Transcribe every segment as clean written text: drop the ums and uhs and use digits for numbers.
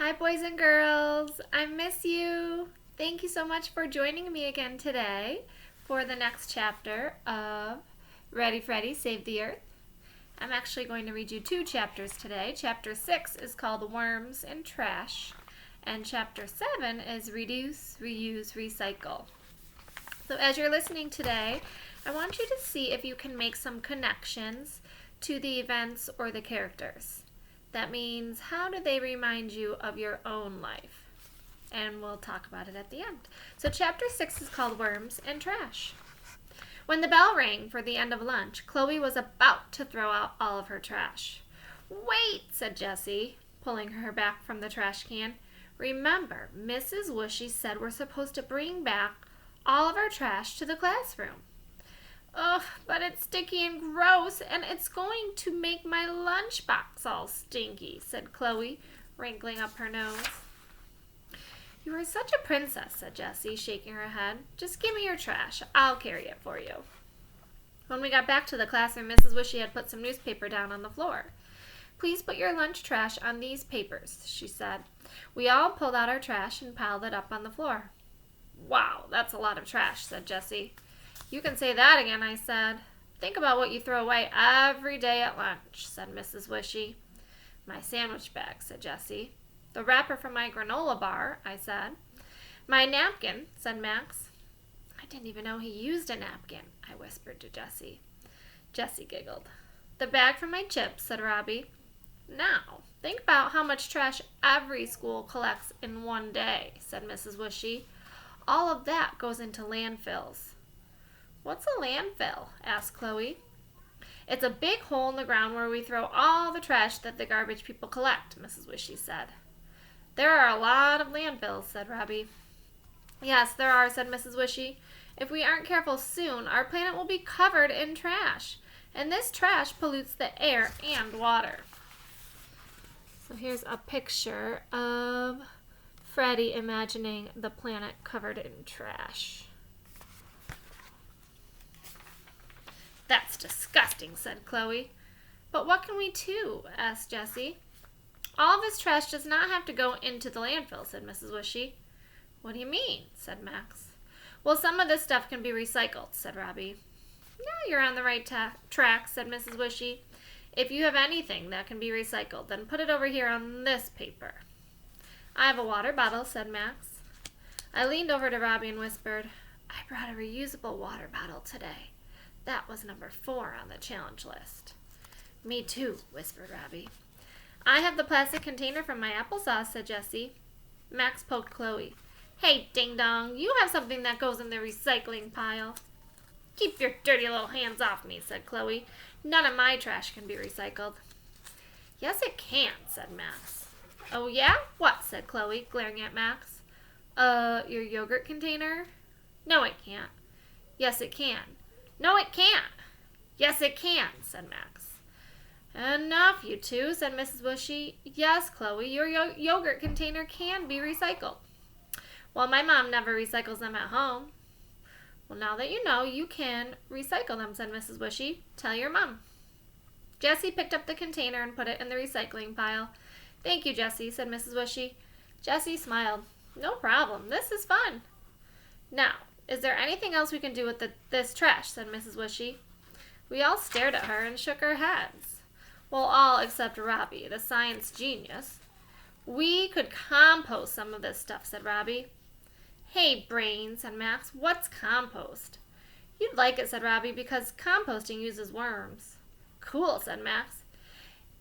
Hi, boys and girls. I miss you. Thank you so much for joining me again today for the next chapter of Ready, Freddy, Save the Earth. I'm actually going to read you two chapters today. Chapter 6 is called Worms and Trash, and Chapter 7 is Reduce, Reuse, Recycle. So as you're listening today, I want you to see if you can make some connections to the events or the characters. That means, how do they remind you of your own life? And we'll talk about it at the end. So chapter 6 is called Worms and Trash. When the bell rang for the end of lunch, Chloe was about to throw out all of her trash. "Wait," said Jessie, pulling her back from the trash can. "Remember, Mrs. Whooshy said we're supposed to bring back all of our trash to the classroom." "Ugh, but it's sticky and gross, and it's going to make my lunchbox all stinky," said Chloe, wrinkling up her nose. "You are such a princess," said Jessie, shaking her head. "Just give me your trash. I'll carry it for you." When we got back to the classroom, Mrs. Whooshy had put some newspaper down on the floor. "Please put your lunch trash on these papers," she said. We all pulled out our trash and piled it up on the floor. "Wow, that's a lot of trash," said Jessie. "You can say that again," I said. "Think about what you throw away every day at lunch," said Mrs. Whooshy. "My sandwich bag," said Jessie. "The wrapper from my granola bar," I said. "My napkin," said Max. "I didn't even know he used a napkin," I whispered to Jessie. Jessie giggled. "The bag from my chips," said Robbie. "Now, think about how much trash every school collects in one day," said Mrs. Whooshy. "All of that goes into landfills." "What's a landfill?" asked Chloe. "It's a big hole in the ground where we throw all the trash that the garbage people collect," Mrs. Whooshy said. "There are a lot of landfills," said Robbie. "Yes, there are," said Mrs. Whooshy. "If we aren't careful soon, our planet will be covered in trash, and this trash pollutes the air and water." So here's a picture of Freddy imagining the planet covered in trash. "That's disgusting," said Chloe. "But what can we do?" asked Jessie. "All of this trash does not have to go into the landfill," said Mrs. Whooshy. "What do you mean?" said Max. "Well, some of this stuff can be recycled," said Robbie. "Now you're on the right track," said Mrs. Whooshy. "If you have anything that can be recycled, then put it over here on this paper." "I have a water bottle," said Max. I leaned over to Robbie and whispered, "I brought a reusable water bottle today. That was number 4 on the challenge list." "Me too," whispered Robbie. "I have the plastic container from my applesauce," said Jessie. Max poked Chloe. "Hey, Ding Dong, you have something that goes in the recycling pile." "Keep your dirty little hands off me," said Chloe. "None of my trash can be recycled." "Yes, it can," said Max. "Oh, yeah? What?" said Chloe, glaring at Max. Your yogurt container?" "No, it can't." "Yes, it can." "No, it can't." "Yes, it can," said Max. "Enough, you two," said Mrs. Whooshy. "Yes, Chloe, your yogurt container can be recycled." "Well, my mom never recycles them at home." "Well, now that you know, you can recycle them," said Mrs. Whooshy. "Tell your mom." Jessie picked up the container and put it in the recycling pile. "Thank you, Jessie," said Mrs. Whooshy. Jessie smiled. "No problem. This is fun." "Now, is there anything else we can do with this trash?" said Mrs. Whooshy. We all stared at her and shook our heads. Well, all except Robbie, the science genius. "We could compost some of this stuff," said Robbie. "Hey, Brain," said Max, "what's compost?" "You'd like it," said Robbie, "because composting uses worms." "Cool," said Max.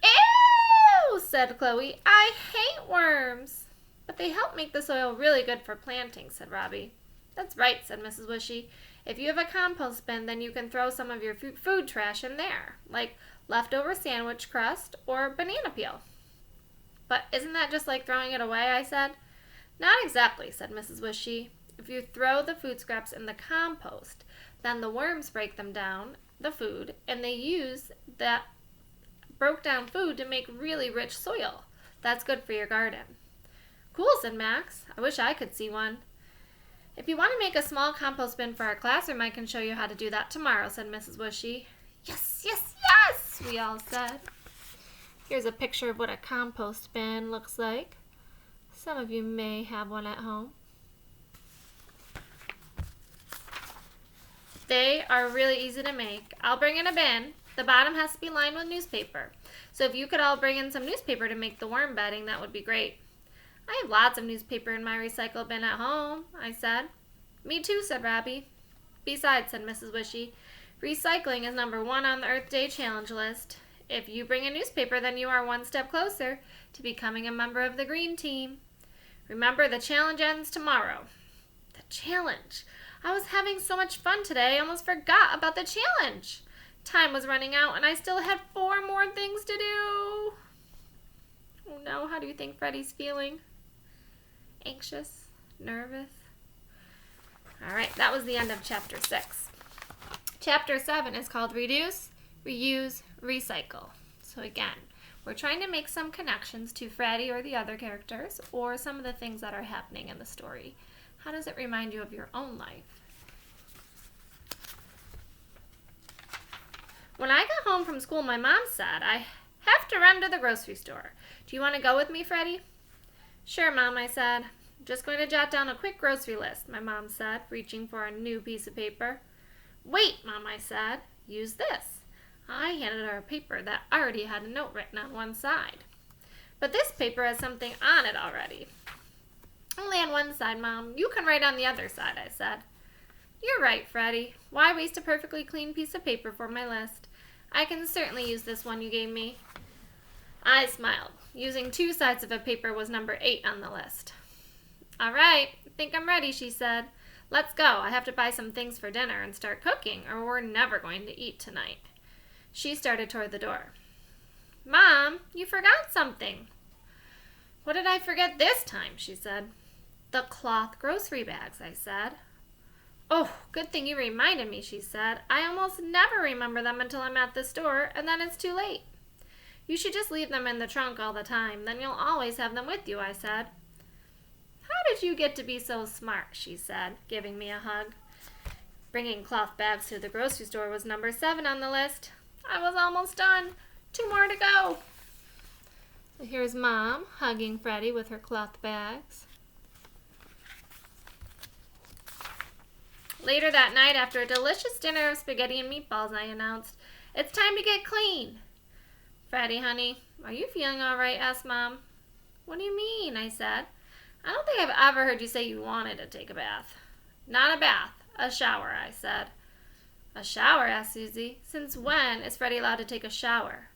"Ew," said Chloe. "I hate worms." "But they help make the soil really good for planting," said Robbie. "That's right," said Mrs. Whooshy. "If you have a compost bin, then you can throw some of your food trash in there, like leftover sandwich crust or banana peel." "But isn't that just like throwing it away?" I said. "Not exactly," said Mrs. Whooshy. "If you throw the food scraps in the compost, then the worms break them down, the food, and they use that broke down food to make really rich soil. That's good for your garden." "Cool," said Max. "I wish I could see one." "If you want to make a small compost bin for our classroom, I can show you how to do that tomorrow," said Mrs. Whooshy. "Yes, yes, yes," we all said. Here's a picture of what a compost bin looks like. Some of you may have one at home. They are really easy to make. I'll bring in a bin. The bottom has to be lined with newspaper. So if you could all bring in some newspaper to make the worm bedding, that would be great. I have lots of newspaper in my recycle bin at home, I said. Me too, said Robbie. Besides, said Mrs. Wishy, recycling is number 1 on the Earth Day challenge list. If you bring a newspaper, then you are one step closer to becoming a member of the green team. Remember, the challenge ends tomorrow. The challenge? I was having so much fun today, I almost forgot about the challenge. Time was running out, and I still had 4 more things to do. Oh no, how do you think Freddy's feeling? Anxious? Nervous? Alright, that was the end of Chapter 6. Chapter 7 is called Reduce, Reuse, Recycle. So again, we're trying to make some connections to Freddy or the other characters, or some of the things that are happening in the story. How does it remind you of your own life? When I got home from school, my mom said, I have to run to the grocery store. Do you want to go with me, Freddy? Sure, Mom, I said. Just going to jot down a quick grocery list, my mom said, reaching for a new piece of paper. Wait, Mom, I said. Use this. I handed her a paper that already had a note written on one side. But this paper has something on it already. Only on one side, Mom. You can write on the other side, I said. You're right, Freddy. Why waste a perfectly clean piece of paper for my list? I can certainly use this one you gave me. I smiled. Using 2 sides of a paper was number 8 on the list. All right, I think I'm ready, she said. Let's go. I have to buy some things for dinner and start cooking, or we're never going to eat tonight. She started toward the door. Mom, you forgot something. What did I forget this time? She said. The cloth grocery bags, I said. Oh, good thing you reminded me, she said. I almost never remember them until I'm at the store, and then it's too late. You should just leave them in the trunk all the time. Then you'll always have them with you, I said. How did you get to be so smart, she said, giving me a hug. Bringing cloth bags to the grocery store was number 7 on the list. I was almost done. 2 more to go. So here's Mom hugging Freddy with her cloth bags. Later that night, after a delicious dinner of spaghetti and meatballs, I announced, It's time to get clean. Freddy, honey, are you feeling all right? Asked Mom. What do you mean? I said. I don't think I've ever heard you say you wanted to take a bath. Not a bath, a shower, I said. A shower? Asked Susie. Since when is Freddy allowed to take a shower?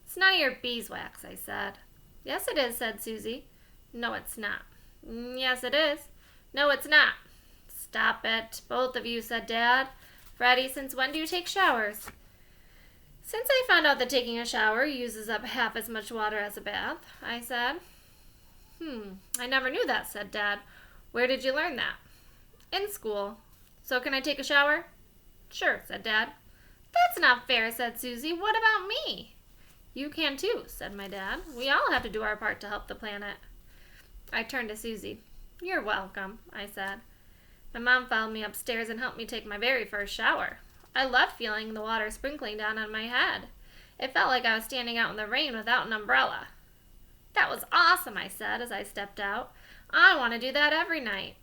It's none of your beeswax, I said. Yes, it is, said Susie. No, it's not. Yes, it is. No, it's not. Stop it, both of you, said Dad. Freddy, since when do you take showers? Since I found out that taking a shower uses up half as much water as a bath, I said. I never knew that, said Dad. Where did you learn that? In school. So can I take a shower? Sure, said Dad. That's not fair, said Susie. What about me? You can too, said my dad. We all have to do our part to help the planet. I turned to Susie. You're welcome, I said. My mom followed me upstairs and helped me take my very first shower. I loved feeling the water sprinkling down on my head. It felt like I was standing out in the rain without an umbrella. That was awesome, I said as I stepped out. I want to do that every night.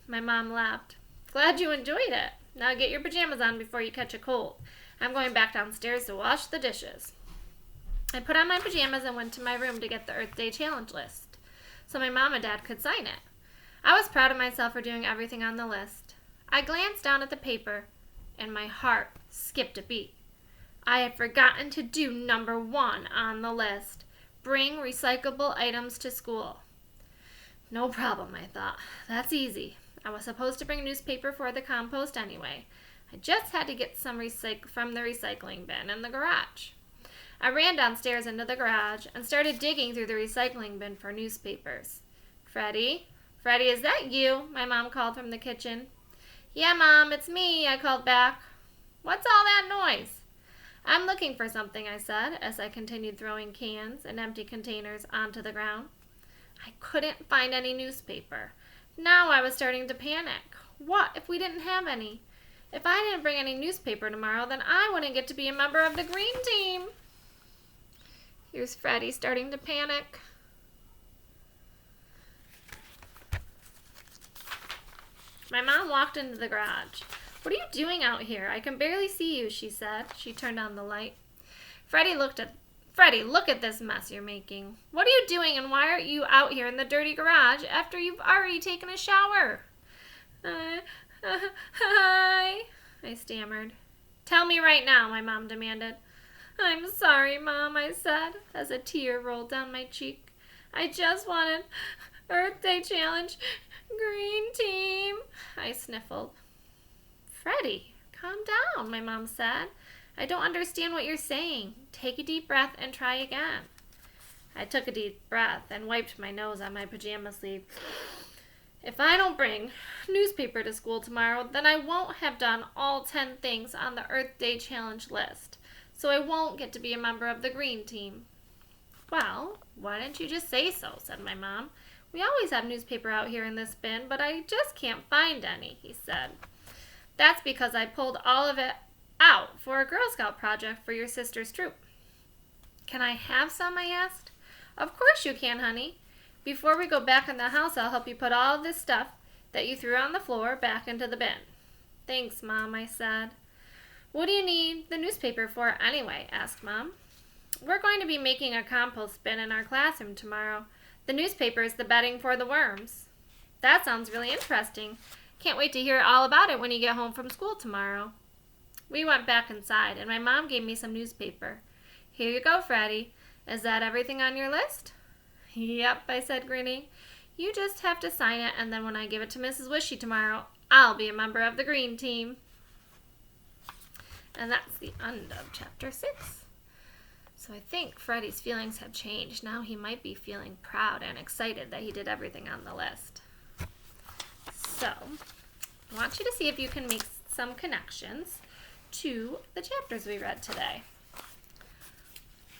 My mom laughed. Glad you enjoyed it. Now get your pajamas on before you catch a cold. I'm going back downstairs to wash the dishes. I put on my pajamas and went to my room to get the Earth Day challenge list so my mom and dad could sign it. I was proud of myself for doing everything on the list. I glanced down at the paper and my heart skipped a beat. I had forgotten to do number 1 on the list. Bring recyclable items to school. No problem, I thought. That's easy. I was supposed to bring newspaper for the compost anyway. I just had to get some from the recycling bin in the garage. I ran downstairs into the garage and started digging through the recycling bin for newspapers. Freddy, is that you? My mom called from the kitchen. Yeah, Mom, it's me, I called back. What's all that noise? I'm looking for something, I said, as I continued throwing cans and empty containers onto the ground. I couldn't find any newspaper. Now I was starting to panic. What if we didn't have any? If I didn't bring any newspaper tomorrow, then I wouldn't get to be a member of the green team. Here's Freddy starting to panic. My mom walked into the garage. "What are you doing out here? I can barely see you," she said. She turned on the light. Freddie, look at this mess you're making. What are you doing, and why are you out here in the dirty garage after you've already taken a shower?" Hi, I stammered. "Tell me right now," my mom demanded. "I'm sorry, Mom," I said, as a tear rolled down my cheek. "I just wanted Earth Day Challenge green team," I sniffled. "Freddie, calm down," my mom said. "I don't understand what you're saying. Take a deep breath and try again." I took a deep breath and wiped my nose on my pajama sleeve. "If I don't bring newspaper to school tomorrow, then I won't have done all 10 things on the Earth Day Challenge list, so I won't get to be a member of the green team." "Well, why didn't you just say so?" said my mom. "We always have newspaper out here in this bin, but I just can't find any," he said. "That's because I pulled all of it out for a Girl Scout project for your sister's troop." "Can I have some?" I asked. "Of course you can, honey. Before we go back in the house, I'll help you put all of this stuff that you threw on the floor back into the bin." "Thanks, Mom," I said. "What do you need the newspaper for anyway?" asked Mom. "We're going to be making a compost bin in our classroom tomorrow. The newspaper is the bedding for the worms." "That sounds really interesting. Can't wait to hear all about it when you get home from school tomorrow." We went back inside, and my mom gave me some newspaper. "Here you go, Freddie. Is that everything on your list?" "Yep," I said, grinning. "You just have to sign it, and then when I give it to Mrs. Wishy tomorrow, I'll be a member of the green team." And that's the end of chapter 6. So I think Freddie's feelings have changed. Now he might be feeling proud and excited that he did everything on the list. So I want you to see if you can make some connections to the chapters we read today.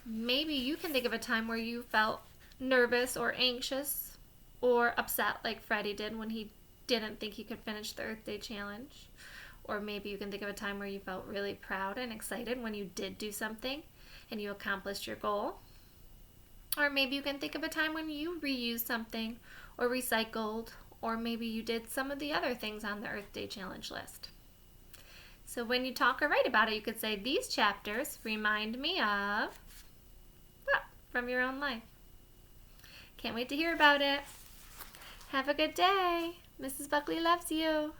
Maybe you can think of a time where you felt nervous or anxious or upset like Freddie did when he didn't think he could finish the Earth Day Challenge. Or maybe you can think of a time where you felt really proud and excited when you did do something and you accomplished your goal. Or maybe you can think of a time when you reused something or recycled, or maybe you did some of the other things on the Earth Day Challenge list. So when you talk or write about it, you could say, "These chapters remind me of," from your own life. Can't wait to hear about it. Have a good day. Mrs. Buckley loves you.